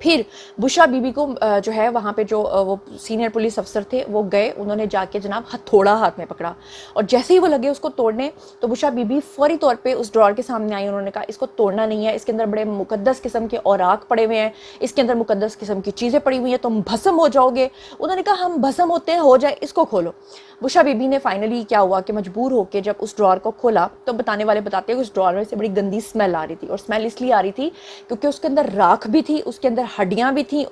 پھر بشرا بیبی کو جو ہے وہاں پہ جو وہ سینئر پولیس افسر تھے وہ گئے، انہوں نے جا کے جناب ہتھوڑا ہاتھ میں پکڑا، اور جیسے ہی وہ لگے اس کو توڑنے تو بشرا بیبی فوری طور پہ اس ڈرار کے سامنے آئی، انہوں نے کہا اس کو توڑنا نہیں ہے، اس کے اندر بڑے مقدس قسم کے اوراق پڑے ہوئے ہیں، اس کے اندر مقدس قسم کی چیزیں پڑی ہوئی ہیں، تم بھسم ہو جاؤ گے۔ انہوں نے کہا ہم بھسم ہوتے ہیں، ہو جائے، اس کو کھولو۔ بشرا بیبی نے فائنلی کیا ہوا کہ مجبور ہو کے جب اس ڈرار کو کھولا تو بتانے والے بتاتے ہیں کہ اس ڈرار میں سے بڑی گندی اسمیل آ رہی تھی، اور اسمیل اس لیے آ رہی تھی کیونکہ اس کے اندر راکھ بھی تھی، اس کے اندر ہڈیاں بھی تھیں،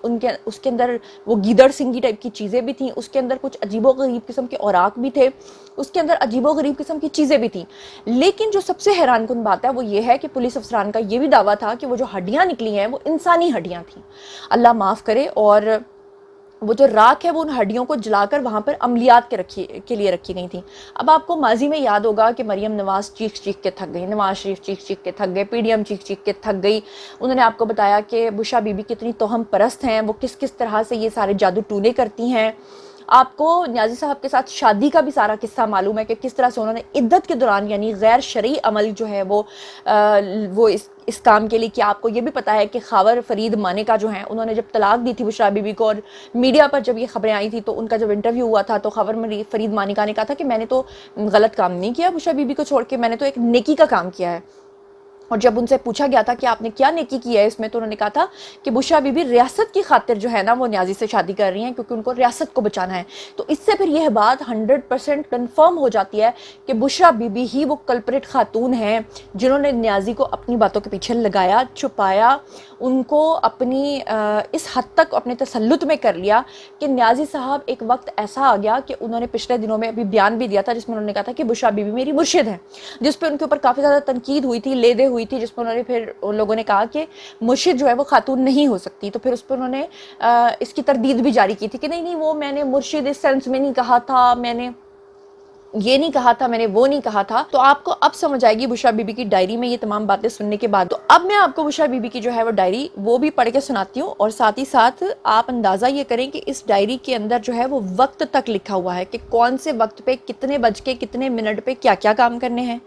اس کے اندر وہ گیدڑ سنگی ٹائپ کی چیزیں بھی تھیں، اس کے اندر کچھ عجیب و غریب قسم کے اوراق بھی تھے، اس کے اندر عجیب و غریب قسم کی چیزیں بھی تھیں۔ لیکن جو سب سے حیران کن بات ہے وہ یہ ہے کہ پولیس افسران کا یہ بھی دعویٰ تھا کہ وہ جو ہڈیاں نکلی ہیں وہ انسانی ہڈیاں تھیں، اللہ معاف کرے، اور وہ جو راکھ ہے وہ ان ہڈیوں کو جلا کر وہاں پر عملیات کے لیے رکھی گئی تھیں۔ اب آپ کو ماضی میں یاد ہوگا کہ مریم نواز چیخ چیخ کے تھک گئی، نواز شریف چیخ چیخ کے تھک گئے، پی ڈی ایم چیخ چیخ کے تھک گئی، انہوں نے آپ کو بتایا کہ بشرا بیبی کتنی توہم پرست ہیں، وہ کس کس طرح سے یہ سارے جادو ٹونے کرتی ہیں۔ آپ کو نیازی صاحب کے ساتھ شادی کا بھی سارا قصہ معلوم ہے کہ کس طرح سے انہوں نے عدت کے دوران یعنی غیر شرعی عمل جو ہے وہ اس کام کے لیے کیا۔ آپ کو یہ بھی پتا ہے کہ خاور فرید مانیکا جو ہیں انہوں نے جب طلاق دی تھی بشرا بیبی کو، اور میڈیا پر جب یہ خبریں آئی تھی تو ان کا جب انٹرویو ہوا تھا تو خاور فرید مانیکا نے کہا تھا کہ میں نے تو غلط کام نہیں کیا بشرا بیبی کو چھوڑ کے، میں نے تو ایک نیکی کا کام کیا ہے۔ اور جب ان سے پوچھا گیا تھا کہ آپ نے کیا نیکی کی ہے اس میں، تو انہوں نے کہا تھا کہ بشرا بیبی ریاست کی خاطر جو ہے نا وہ نیازی سے شادی کر رہی ہیں کیونکہ ان کو ریاست کو بچانا ہے۔ تو اس سے پھر یہ بات 100% کنفرم ہو جاتی ہے کہ بشرا بیبی ہی وہ کلپریٹ خاتون ہیں جنہوں نے نیازی کو اپنی باتوں کے پیچھے لگایا، چھپایا، ان کو اپنی اس حد تک اپنے تسلط میں کر لیا کہ نیازی صاحب ایک وقت ایسا آ گیا کہ انہوں نے پچھلے دنوں میں ابھی بیان بھی دیا تھا جس میں انہوں نے کہا تھا کہ بشرا بیبی میری مرشد ہے، جس پہ ان کے اوپر کافی زیادہ تنقید ہوئی تھی، لے دے ہوئی تھی، جس پہ انہوں نے پھر ان لوگوں نے کہا کہ مرشد جو ہے وہ خاتون نہیں ہو سکتی، تو پھر اس پہ انہوں نے اس کی تردید بھی جاری کی تھی کہ نہیں وہ میں نے مرشد اس سینس میں نہیں کہا تھا، میں نے یہ نہیں کہا تھا، میں نے وہ نہیں کہا تھا۔ تو آپ کو اب سمجھ آئے گی بشرا بیبی کی ڈائری میں یہ تمام باتیں سننے کے بعد۔ تو اب میں آپ کو بشرا بیبی کی جو ہے وہ ڈائری وہ بھی پڑھ کے سناتی ہوں، اور ساتھ ہی ساتھ آپ اندازہ یہ کریں کہ اس ڈائری کے اندر جو ہے وہ وقت تک لکھا ہوا ہے کہ کون سے وقت پہ کتنے بج کے کتنے منٹ پہ کیا کیا کام کرنے ہیں۔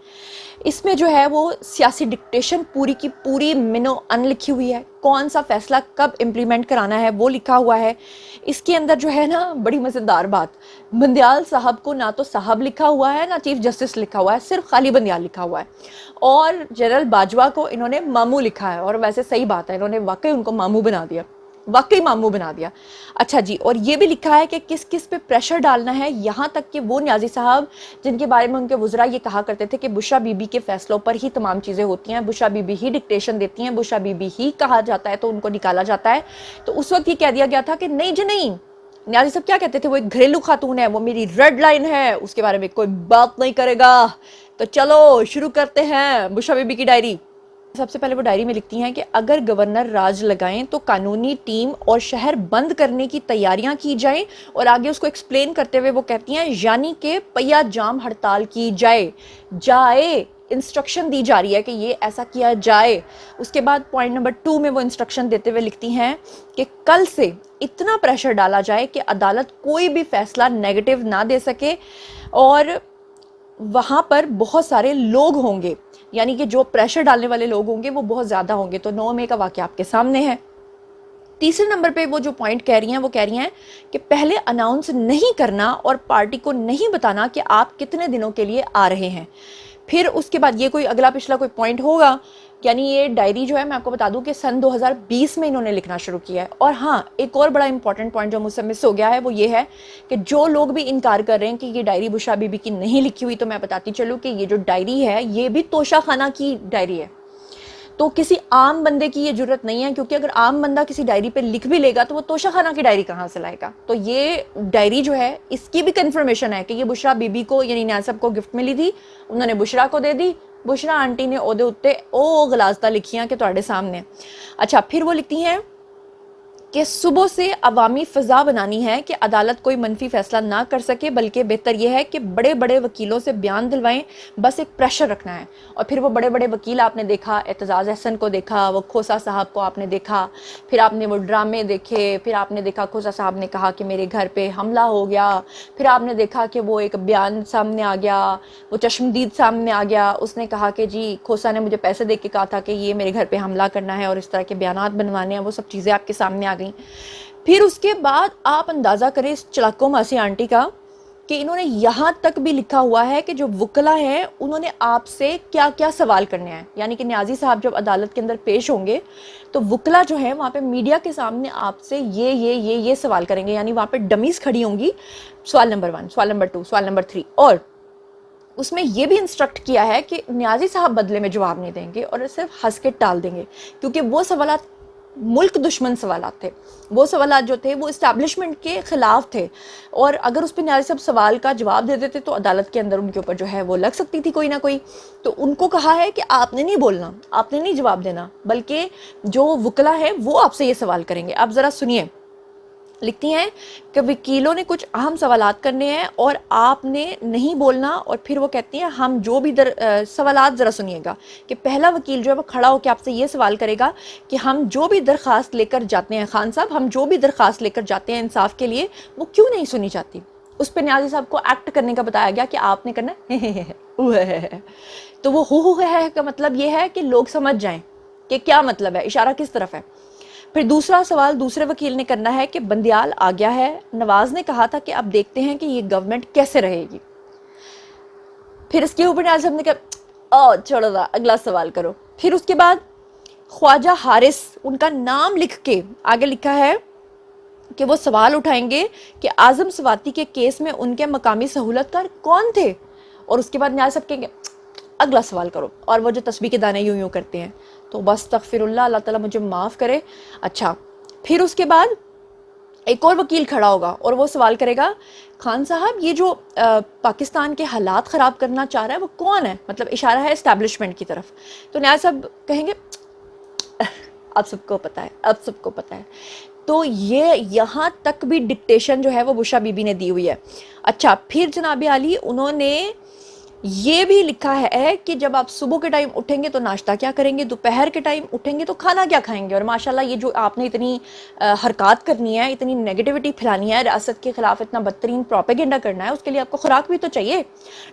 اس میں جو ہے وہ سیاسی ڈکٹیشن پوری کی پوری منو ان لکھی ہوئی ہے، کون سا فیصلہ کب امپلیمنٹ کرانا ہے وہ لکھا ہوا ہے۔ اس کے اندر جو ہے نا بڑی مزیدار بات، بندیال صاحب کو نہ تو صاحب لکھا ہوا ہے نہ چیف جسٹس لکھا ہوا ہے، صرف خالی بندیال لکھا ہوا ہے، اور جنرل باجوہ کو انہوں نے ماموں لکھا ہے، اور ویسے صحیح بات ہے، انہوں نے واقعی ان کو ماموں بنا دیا، واقعی ماموں بنا دیا۔ اچھا جی، اور یہ بھی لکھا ہے کہ کس کس پہ پریشر ڈالنا ہے، یہاں تک کہ وہ نیازی صاحب جن کے بارے میں ان کے وزراء یہ کہا کرتے تھے کہ بشرا بیبی کے فیصلوں پر ہی تمام چیزیں ہوتی ہیں، بشرا بیبی ہی ڈکٹیشن دیتی ہیں، بشرا بیبی ہی کہا جاتا ہے تو ان کو نکالا جاتا ہے، تو اس وقت یہ کہہ دیا گیا تھا کہ نہیں جی نہیں، نیازی صاحب کیا کہتے تھے، وہ ایک گھریلو خاتون ہے، وہ میری ریڈ لائن ہے، اس کے بارے میں کوئی بات نہیں کرے گا۔ تو چلو شروع کرتے ہیں بشرا بیبی کی ڈائری۔ سب سے پہلے وہ ڈائری میں لکھتی ہیں کہ اگر گورنر راج لگائیں تو قانونی ٹیم اور شہر بند کرنے کی تیاریاں کی جائیں، اور آگے اس کو ایکسپلین کرتے ہوئے وہ کہتی ہیں یعنی کہ پہیا جام ہڑتال کی جائے انسٹرکشن دی جا رہی ہے کہ یہ ایسا کیا جائے۔ اس کے بعد پوائنٹ نمبر 2 میں وہ انسٹرکشن دیتے ہوئے لکھتی ہیں کہ کل سے اتنا پریشر ڈالا جائے کہ عدالت کوئی بھی فیصلہ نیگیٹو نہ دے سکے، اور وہاں پر بہت سارے لوگ ہوں گے، یعنی کہ جو پریشر ڈالنے والے لوگ ہوں گے وہ بہت زیادہ ہوں گے۔ تو 9 مئی کا واقعہ آپ کے سامنے ہے۔ تیسرے نمبر پہ وہ جو پوائنٹ کہہ رہی ہیں وہ کہہ رہی ہیں کہ پہلے اناؤنس نہیں کرنا اور پارٹی کو نہیں بتانا کہ آپ کتنے دنوں کے لیے آ رہے ہیں۔ پھر اس کے بعد یہ کوئی اگلا پچھلا کوئی پوائنٹ ہوگا، یعنی یہ ڈائری جو ہے میں آپ کو بتا دوں کہ سن 2020 میں انہوں نے لکھنا شروع کیا ہے۔ اور ہاں ایک اور بڑا امپورٹنٹ پوائنٹ جو مجھ سے مس ہو گیا ہے وہ یہ ہے کہ جو لوگ بھی انکار کر رہے ہیں کہ یہ ڈائری بشرا بیبی کی نہیں لکھی ہوئی، تو میں بتاتی چلوں کہ یہ جو ڈائری ہے یہ بھی توشہ خانہ کی ڈائری ہے، تو کسی عام بندے کی یہ جرت نہیں ہے، کیونکہ اگر عام بندہ کسی ڈائری پہ لکھ بھی لے گا تو وہ توشہ خانہ کی ڈائری کہاں سے لائے گا۔ تو یہ ڈائری جو ہے اس کی بھی کنفرمیشن ہے کہ یہ بشرا بیبی کو یعنی نیاز صاحب کو گفٹ ملی تھی، انہوں نے بشرا کو دے دی، بشرا آنٹی نے او دے اتے او غلازتہ لکھیاں کہ تواڈے سامنے۔ اچھا پھر وہ لکھتی ہیں کہ صبح سے عوامی فضا بنانی ہے کہ عدالت کوئی منفی فیصلہ نہ کر سکے، بلکہ بہتر یہ ہے کہ بڑے بڑے وکیلوں سے بیان دلوائیں، بس ایک پریشر رکھنا ہے۔ اور پھر وہ بڑے بڑے وکیل آپ نے دیکھا، اعتزاز احسن کو دیکھا، وہ کھوسا صاحب کو آپ نے دیکھا، پھر آپ نے وہ ڈرامے دیکھے، پھر آپ نے دیکھا کھوسا صاحب نے کہا کہ میرے گھر پہ حملہ ہو گیا، پھر آپ نے دیکھا کہ وہ ایک بیان سامنے آ گیا، وہ چشمدید سامنے آ گیا، اس نے کہا کہ جی کھوسا نے مجھے پیسے دے کے کہا تھا کہ یہ میرے گھر پہ حملہ کرنا ہے اور اس طرح کے بیانات بنوانے ہیں، وہ سب چیزیں آپ کے سامنے آ گئیں۔ پھر اس کے بعد آپ اندازہ کریں اس چلاکو ماسی آنٹی کا کہ انہوں نے یہاں تک بھی لکھا ہوا ہے کہ جو وکلا ہیں انہوں نے آپ سے کیا کیا سوال کرنے ہیں، یعنی کہ نیازی صاحب جب عدالت کے اندر پیش ہوں گے تو وکلا جو ہے وہاں پہ میڈیا کے سامنے آپ سے یہ سوال کریں گے، یعنی وہاں پہ ڈمیز کھڑی ہوں گی، سوال نمبر 1، سوال نمبر 2، سوال نمبر 3، اور اس میں یہ بھی انسٹرکٹ کیا ہے کہ نیازی صاحب بدلے میں جواب نہیں دیں گے اور صرف ہنس کے ٹال دیں گے، کیونکہ وہ سوالات ملک دشمن سوالات تھے، وہ سوالات جو تھے وہ اسٹیبلشمنٹ کے خلاف تھے، اور اگر اس پہ نیازی صاحب سوال کا جواب دے دیتے تو عدالت کے اندر ان کے اوپر جو ہے وہ لگ سکتی تھی کوئی نہ کوئی۔ تو ان کو کہا ہے کہ آپ نے نہیں بولنا، آپ نے نہیں جواب دینا، بلکہ جو وکلا ہے وہ آپ سے یہ سوال کریں گے۔ آپ ذرا سنیے، لکھتی ہیں کہ وکیلوں نے کچھ اہم سوالات کرنے ہیں اور آپ نے نہیں بولنا، اور پھر وہ کہتی ہیں ہم جو بھی سوالات ذرا سنیے گا کہ پہلا وکیل جو ہے وہ کھڑا ہو کے آپ سے یہ سوال کرے گا کہ ہم جو بھی درخواست لے کر جاتے ہیں، خان صاحب ہم جو بھی درخواست لے کر جاتے ہیں انصاف کے لیے، وہ کیوں نہیں سنی جاتی؟ اس پہ نیازی صاحب کو ایکٹ کرنے کا بتایا گیا کہ آپ نے کرنا ہے تو وہ ہو ہے کا مطلب یہ ہے کہ لوگ سمجھ جائیں کہ کیا مطلب ہے، اشارہ کس طرف ہے۔ پھر دوسرا سوال دوسرے وکیل نے کرنا ہے کہ بندیال آ گیا ہے، نواز نے کہا تھا کہ اب دیکھتے ہیں کہ یہ گورنمنٹ کیسے رہے گی۔ پھر اس کے اوپر نیاز صاحب نے کہا چھوڑو دا اگلا سوال کرو۔ پھر اس کے بعد خواجہ حارث ان کا نام لکھ کے آگے لکھا ہے کہ وہ سوال اٹھائیں گے کہ اعظم سواتی کے کیس میں ان کے مقامی سہولت کار کون تھے، اور اس کے بعد نیاز صاحب کہیں گے اگلا سوال کرو، اور وہ جو تسبیح کے دانے یوں کرتے ہیں، تو بس تغفر اللہ، اللہ تعالیٰ مجھے معاف کرے۔ اچھا، پھر اس کے بعد ایک اور وکیل کھڑا ہوگا اور وہ سوال کرے گا خان صاحب یہ جو پاکستان کے حالات خراب کرنا چاہ رہا ہے وہ کون ہے، مطلب اشارہ ہے اسٹیبلشمنٹ کی طرف۔ تو نیاز صاحب کہیں گے اب سب کو پتہ ہے، اب سب کو پتہ ہے۔ تو یہ یہاں تک بھی ڈکٹیشن جو ہے وہ بشرا بی بی نے دی ہوئی ہے۔ اچھا، پھر جناب عالی انہوں نے یہ بھی لکھا ہے کہ جب آپ صبح کے ٹائم اٹھیں گے تو ناشتہ کیا کریں گے، دوپہر کے ٹائم اٹھیں گے تو کھانا کیا کھائیں گے، اور ماشاءاللہ یہ جو آپ نے اتنی حرکات کرنی ہے، اتنی نیگیٹیوٹی پھیلانی ہے ریاست کے خلاف، اتنا بدترین پروپیگنڈا کرنا ہے، اس کے لیے آپ کو خوراک بھی تو چاہیے۔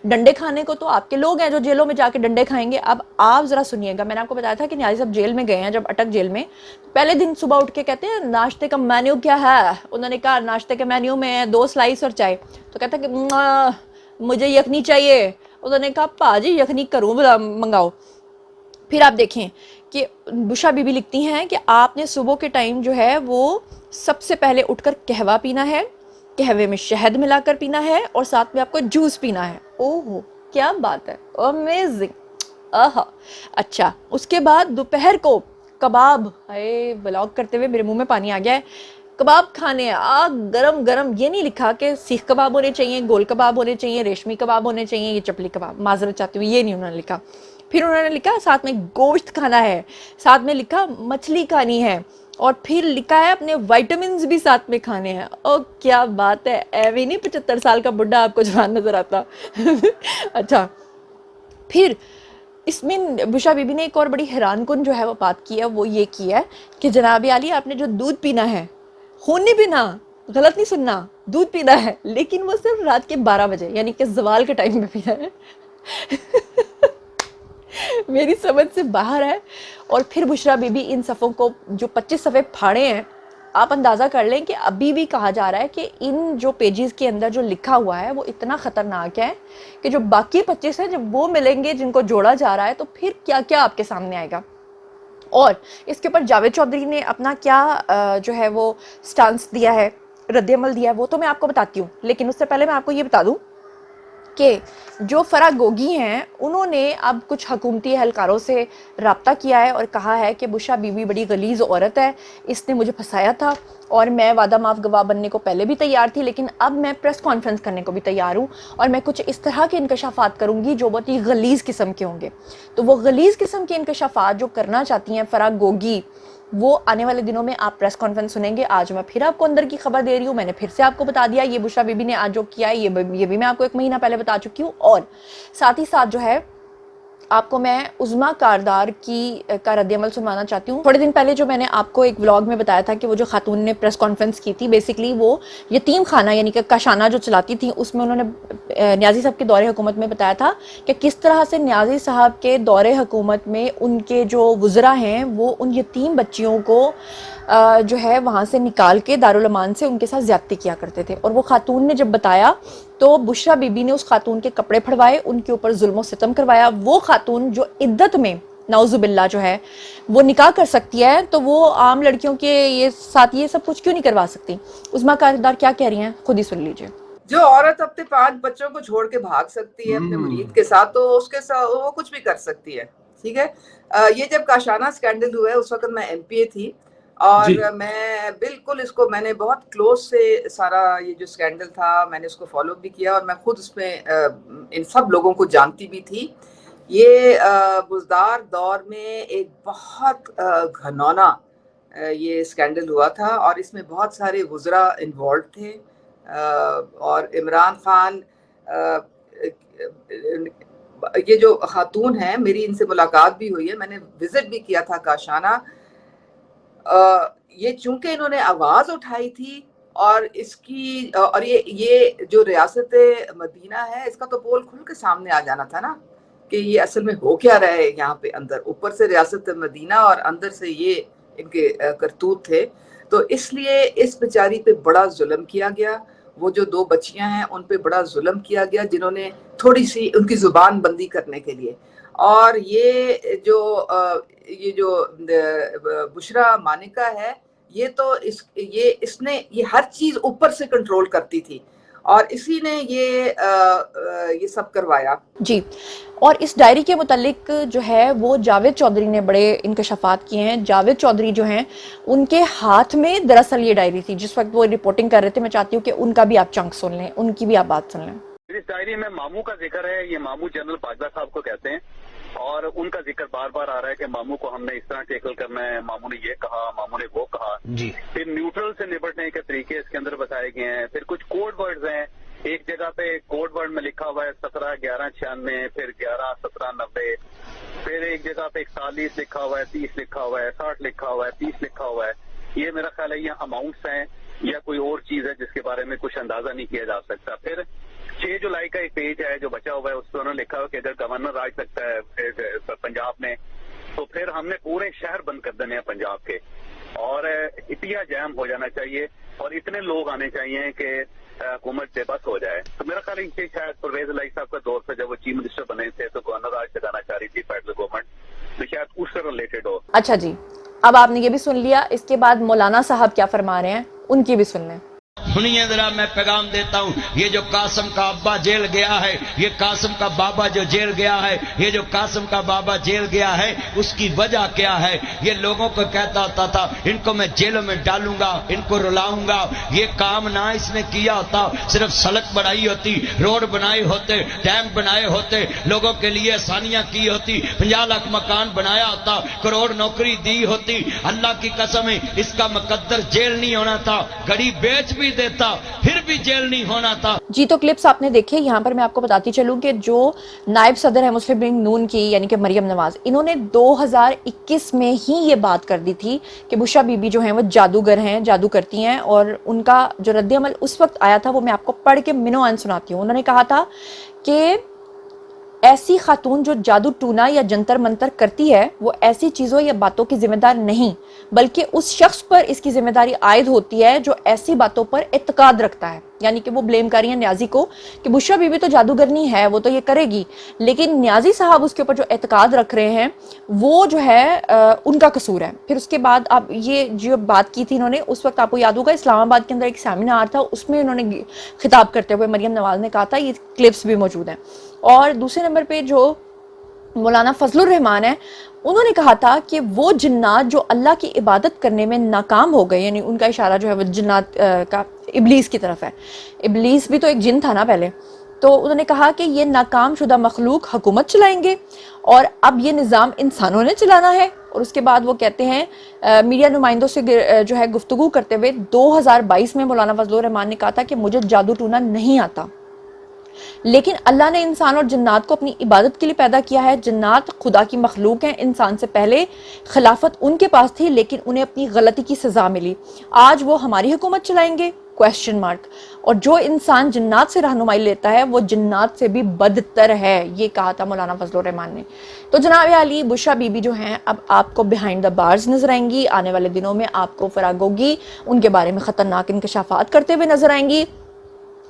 ڈنڈے کھانے کو تو آپ کے لوگ ہیں جو جیلوں میں جا کے ڈنڈے کھائیں گے۔ اب آپ ذرا سنیے گا، میں نے آپ کو بتایا تھا کہ نیازی صاحب جیل میں گئے ہیں، جب اٹک جیل میں پہلے دن صبح اٹھ کے کہتے ہیں ناشتے کا مینیو کیا ہے، انہوں نے کہا ناشتے کے مینیو میں 2 سلائس اور چائے، تو کہتا کہ مجھے یخنی چاہیے، انہوں نے کہا پاجی یخنی کروں منگاؤ۔ پھر آپ دیکھیں کہ بشرا بی بی لکھتی ہیں کہ آپ نے صبح کے ٹائم جو ہے وہ سب سے پہلے اٹھ کر قہوہ پینا ہے، قہوے میں شہد ملا کر پینا ہے، اور ساتھ میں آپ کو جوس پینا ہے۔ اوہ کیا بات ہے، امیزنگ، آہا۔ اچھا، اس کے بعد دوپہر کو کباب، بلاگ کرتے ہوئے میرے منہ میں پانی آ گیا ہے، کباب کھانے ہیں، آگ گرم گرم۔ یہ نہیں لکھا کہ سیخ کباب ہونے چاہیے، گول کباب ہونے چاہیے، ریشمی کباب ہونے چاہیے، یہ چپلی کباب، معذرت چاہتی ہوں، یہ نہیں انہوں نے لکھا۔ پھر انہوں نے لکھا ساتھ میں گوشت کھانا ہے، ساتھ میں لکھا مچھلی کھانی ہے، اور پھر لکھا ہے اپنے وائٹامنز بھی ساتھ میں کھانے ہیں۔ او کیا بات ہے، ایوی نہیں 75 سال کا بڈھا آپ کو جوان نظر آتا۔ اچھا، پھر اس میں بشرا بی بی نے ایک اور بڑی حیران کن جو ہے وہ بات کی ہے، وہ یہ کی ہے کہ جناب عالی آپ نے جو دودھ پینا ہے، خون نہیں پینا، غلط نہیں سننا، دودھ پینا ہے، لیکن وہ صرف رات کے 12 بجے یعنی کہ زوال کے ٹائم میں پینا ہے۔ میری سمجھ سے باہر ہے۔ اور پھر بشرا بی بی ان صفوں کو جو 25 صفحے پھاڑے ہیں، آپ اندازہ کر لیں کہ ابھی بھی کہا جا رہا ہے کہ ان جو پیجز کے اندر جو لکھا ہوا ہے وہ اتنا خطرناک ہے کہ جو باقی 25 ہیں جب وہ ملیں گے جن کو جوڑا جا رہا ہے تو پھر کیا کیا آپ کے سامنے آئے گا۔ اور اس کے اوپر جاوید چودھری نے اپنا کیا جو ہے وہ سٹانس دیا ہے، رد عمل دیا ہے، وہ تو میں آپ کو بتاتی ہوں، لیکن اس سے پہلے میں آپ کو یہ بتا دوں کہ جو فرا گوگی ہیں انہوں نے اب کچھ حکومتی اہلکاروں سے رابطہ کیا ہے اور کہا ہے کہ بشرا بی بی بڑی غلیظ عورت ہے، اس نے مجھے پھنسایا تھا اور میں وعدہ معاف گواہ بننے کو پہلے بھی تیار تھی، لیکن اب میں پریس کانفرنس کرنے کو بھی تیار ہوں اور میں کچھ اس طرح کے انکشافات کروں گی جو بہت ہی غلیظ قسم کے ہوں گے۔ تو وہ غلیظ قسم کے انکشافات جو کرنا چاہتی ہیں فرا گوگی، وہ آنے والے دنوں میں آپ پریس کانفرنس سنیں گے۔ آج میں پھر آپ کو اندر کی خبر دے رہی ہوں، میں نے پھر سے آپ کو بتا دیا یہ بشرا بی بی نے آج جو کیا ہے یہ بھی میں آپ کو 1 مہینہ پہلے بتا چکی ہوں، اور ساتھ ہی ساتھ جو ہے آپ کو میں عظمیٰ کاردار کا رد عمل سنوانا چاہتی ہوں۔ تھوڑے دن پہلے جو میں نے آپ کو ایک ولاگ میں بتایا تھا کہ وہ جو خاتون نے پریس کانفرنس کی تھی، بیسیکلی وہ یتیم خانہ یعنی کہ کاشانہ جو چلاتی تھیں، اس میں انہوں نے نیازی صاحب کے دور حکومت میں بتایا تھا کہ کس طرح سے نیازی صاحب کے دور حکومت میں ان کے جو وزراء ہیں وہ ان یتیم بچیوں کو جو ہے وہاں سے نکال کے دارالامان سے ان کے ساتھ زیادتی کیا کرتے تھے، اور وہ خاتون نے جب بتایا تو بشرا بی بی نے اس خاتون کے کپڑے پھڑوائے، ان کے اوپر ظلم و ستم کروایا۔ وہ خاتون جو عدت میں نعوذ باللہ جو ہے وہ نکاح کر سکتی ہے، تو وہ عام لڑکیوں کے ساتھ یہ سب کچھ کیوں نہیں کروا سکتی؟ عظمیٰ کاردار کیا کہہ رہی ہیں خود ہی سن لیجئے۔ جو عورت اپنے 5 بچوں کو چھوڑ کے بھاگ سکتی ہے اپنے مرید کے ساتھ، تو اس کے ساتھ وہ کچھ بھی کر سکتی ہے، ٹھیک ہے۔ یہ جب کاشانہ سکینڈل ہوا ہے اس وقت میں ایم پی اے تھی، اور میں بالکل اس کو میں نے بہت کلوز سے سارا یہ جو سکینڈل تھا میں نے اس کو فالو بھی کیا، اور میں خود اس میں ان سب لوگوں کو جانتی بھی تھی۔ یہ بزدار دور میں ایک بہت گھنونا یہ سکینڈل ہوا تھا، اور اس میں بہت سارے وزراء انوالوڈ تھے، اور عمران خان یہ جو خاتون ہیں، میری ان سے ملاقات بھی ہوئی ہے، میں نے وزٹ بھی کیا تھا کاشانہ۔ یہ چونکہ انہوں نے آواز اٹھائی تھی، اور اس کی اور یہ جو ریاست مدینہ ہے اس کا تو پول کھل کے سامنے آ جانا تھا نا کہ یہ اصل میں ہو کیا رہا ہے یہاں پہ اندر، اوپر سے ریاست مدینہ اور اندر سے یہ ان کے کرتوت تھے۔ تو اس لیے اس بیچاری پہ بڑا ظلم کیا گیا، وہ جو 2 بچیاں ہیں ان پہ بڑا ظلم کیا گیا، جنہوں نے تھوڑی سی ان کی زبان بندی کرنے کے لیے۔ اور یہ جو بشرا مانکا ہے، یہ تو اس نے یہ ہر چیز اوپر سے کنٹرول کرتی تھی، اور اسی نے یہ سب کروایا۔ جی، اور اس ڈائری کے متعلق جو ہے وہ جاوید چودھری نے بڑے انکشافات کیے ہیں۔ جاوید چودھری جو ہیں ان کے ہاتھ میں دراصل یہ ڈائری تھی جس وقت وہ رپورٹنگ کر رہے تھے۔ میں چاہتی ہوں کہ ان کا بھی آپ چنک سن لیں، ان کی بھی آپ بات سن لیں۔ اس ڈائری میں ماموں کا ذکر ہے، یہ ماموں جنرل باجوہ صاحب کو کہتے ہیں، اور ان کا ذکر بار بار آ رہا ہے کہ ماموں کو ہم نے اس طرح ٹیکل کرنا ہے، ماموں نے یہ کہا، ماموں نے وہ کہا جی۔ پھر نیوٹرل سے نپٹنے کے طریقے اس کے اندر بتائے گئے ہیں۔ پھر کچھ کوڈ ورڈز ہیں، ایک جگہ پہ کوڈ ورڈ میں لکھا ہوا ہے 17/11/96، پھر 11/17/90، پھر ایک جگہ پہ 41 لکھا ہوا ہے، 30 لکھا ہوا ہے، 60 لکھا ہوا ہے، 30 لکھا ہوا ہے۔ یہ میرا خیال ہے یہ اماؤنٹس ہیں یا کوئی اور چیز ہے جس کے بارے میں کچھ اندازہ نہیں کیا جا سکتا۔ پھر 6 جولائی کا ایک پیج ہے جو بچا ہوا ہے، اس پہ انہوں نے لکھا ہوا کہ اگر گورنر آ سکتا ہے پنجاب میں تو پھر ہم نے پورے شہر بند کر دینے ہیں پنجاب کے، اور اتیا جام ہو جانا چاہیے اور اتنے لوگ آنے چاہیے کہ حکومت بے بس ہو جائے۔ تو میرا خیال ہے کہ شاید پرویز الہی صاحب کا دور سے جب وہ چیف منسٹر بنے تھے تو گورنر راج لگانا چاہ رہی تھی فیڈرل گورنمنٹ، تو شاید اس سے ریلیٹڈ ہو۔ اچھا جی، اب آپ نے یہ بھی سن لیا، اس کے بعد مولانا صاحب کیا فرما رہے ہیں ان کی بھی سن لیں۔ سنیے ذرا، میں پیغام دیتا ہوں، یہ جو قاسم کا ابا جیل گیا ہے، یہ قاسم کا بابا جو جیل گیا ہے، یہ جو قاسم کا بابا جیل گیا ہے اس کی وجہ کیا ہے؟ یہ لوگوں کو کہتا ہوتا تھا ان کو میں جیلوں میں ڈالوں گا، ان کو رلاؤں گا۔ یہ کام نہ اس نے کیا ہوتا، صرف سڑک بنائی ہوتی، روڈ بنائے ہوتے، ڈیم بنائے ہوتے، لوگوں کے لیے آسانیاں کی ہوتی، 50 لاکھ مکان بنایا ہوتا، کروڑ نوکری دی ہوتی، اللہ کی قسم ہے اس کا مقدر جیل نہیں ہونا تھا، گھڑی بیچ بھی دیتا پھر بھی جیل نہیں ہونا تھا۔ جی، تو کلپس آپ نے دیکھے، یہاں پر میں آپ کو بتاتی چلوں کہ جو نائب صدر ہے مسلم لیگ نون کی یعنی کہ مریم نواز، انہوں نے 2021 میں ہی یہ بات کر دی تھی کہ بشرا بی بی جو ہیں وہ جادوگر ہیں، جادو کرتی ہیں، اور ان کا جو رد عمل اس وقت آیا تھا وہ میں آپ کو پڑھ کے منو عن سناتی ہوں۔ انہوں نے کہا تھا کہ ایسی خاتون جو جادو ٹونا یا جنتر منتر کرتی ہے وہ ایسی چیزوں یا باتوں کی ذمہ دار نہیں، بلکہ اس شخص پر اس کی ذمہ داری عائد ہوتی ہے جو ایسی باتوں پر اعتقاد رکھتا ہے۔ یعنی کہ وہ بلیم کر رہی ہیں نیازی کو کہ بشرا بی بی تو جادوگرنی ہے، وہ تو یہ کرے گی، لیکن نیازی صاحب اس کے اوپر جو اعتقاد رکھ رہے ہیں وہ جو ہے ان کا قصور ہے۔ پھر اس کے بعد اب یہ جو بات کی تھی انہوں نے، اس وقت آپ کو یاد ہوگا اسلام آباد کے اندر ایک سیمینار تھا، اس میں انہوں نے خطاب کرتے ہوئے مریم نواز نے کہا تھا، یہ کلپس بھی موجود ہیں۔ اور دوسرے نمبر پہ جو مولانا فضل الرحمان ہے، انہوں نے کہا تھا کہ وہ جنات جو اللہ کی عبادت کرنے میں ناکام ہو گئے، یعنی ان کا اشارہ جو ہے وہ جنات کا ابلیس کی طرف ہے، ابلیس بھی تو ایک جن تھا نا پہلے، تو انہوں نے کہا کہ یہ ناکام شدہ مخلوق حکومت چلائیں گے اور اب یہ نظام انسانوں نے چلانا ہے۔ اور اس کے بعد وہ کہتے ہیں میڈیا نمائندوں سے جو ہے گفتگو کرتے ہوئے 2022 میں مولانا فضل الرحمان نے کہا تھا کہ مجھے جادو ٹونا نہیں آتا، لیکن اللہ نے انسان اور جنات کو اپنی عبادت کے لیے پیدا کیا ہے۔ جنات خدا کی مخلوق ہیں، انسان سے پہلے خلافت ان کے پاس تھی لیکن انہیں اپنی غلطی کی سزا ملی، آج وہ ہماری حکومت چلائیں گے؟ Question mark. اور جو انسان جنات سے رہنمائی لیتا ہے وہ جنات سے بھی بدتر ہے، یہ کہا تھا مولانا فضل الرحمان نے۔ تو جناب علی، بشرا بی بی جو ہیں اب آپ کو بیہائنڈ دا بارز نظر آئیں گی، آنے والے دنوں میں آپ کو فراغ ہوگی، ان کے بارے میں خطرناک انکشافات کرتے ہوئے نظر آئیں گی۔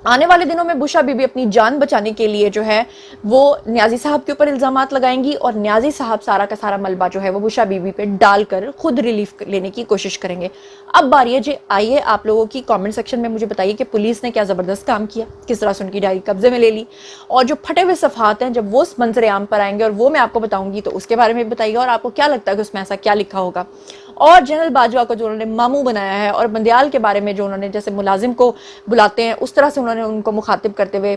آنے والے دنوں میں بشرا بی بی اپنی جان بچانے کے لیے جو ہے وہ نیازی صاحب کے اوپر الزامات لگائیں گی، اور نیازی صاحب سارا کا سارا ملبہ جو ہے وہ بشرا بی بی پہ ڈال کر خود ریلیف لینے کی کوشش کریں گے۔ اب باری ہے جی، آئیے آپ لوگوں کی کامنٹ سیکشن میں مجھے بتائیے کہ پولیس نے کیا زبردست کام کیا، کس طرح سے ان کی ڈائری قبضے میں لے لی، اور جو پھٹے ہوئے صفحات ہیں جب وہ اس منظر عام پر آئیں گے اور وہ میں آپ کو بتاؤں گی تو اس کے بارے میں بتائیے، اور آپ کو کیا لگتا ہے کہ اس میں ایسا کیا لکھا ہوگا۔ اور جنرل باجوہ کو جو انہوں نے ماموں بنایا ہے، اور بندیال کے بارے میں جو انہوں نے جیسے ملازم کو بلاتے ہیں اس طرح سے انہوں نے ان کو مخاطب کرتے ہوئے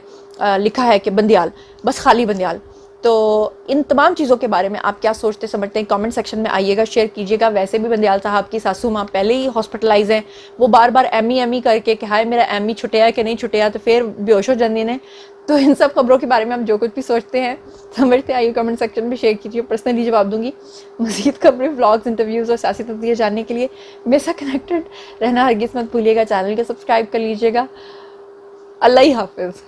لکھا ہے کہ بندیال، بس خالی بندیال۔ تو ان تمام چیزوں کے بارے میں آپ کیا سوچتے سمجھتے ہیں، کامنٹ سیکشن میں آئیے گا، شیئر کیجیے گا۔ ویسے بھی بندیال صاحب کی ساسو ماں پہلے ہی ہاسپٹلائز ہیں، وہ بار بار ایمی کر کے کہ ہائے میرا ایمی چھٹیا کہ نہیں چھٹیا، تو پھر بے ہوش ہو جاندی نے۔ تو ان سب خبروں کے بارے میں ہم جو کچھ بھی سوچتے ہیں سمجھتے آئیے کامنٹ سیکشن میں شیئر کیجیے، پرسنلی جواب دوں گی۔ مزید خبریں، ولاگز، انٹرویوز اور سیاسی تجزیے جاننے کے لیے میرے ساتھ کنیکٹڈ رہنا ہرگز مت بھولیے گا، چینل کو سبسکرائب کر لیجیے گا۔ اللہ ہی حافظ۔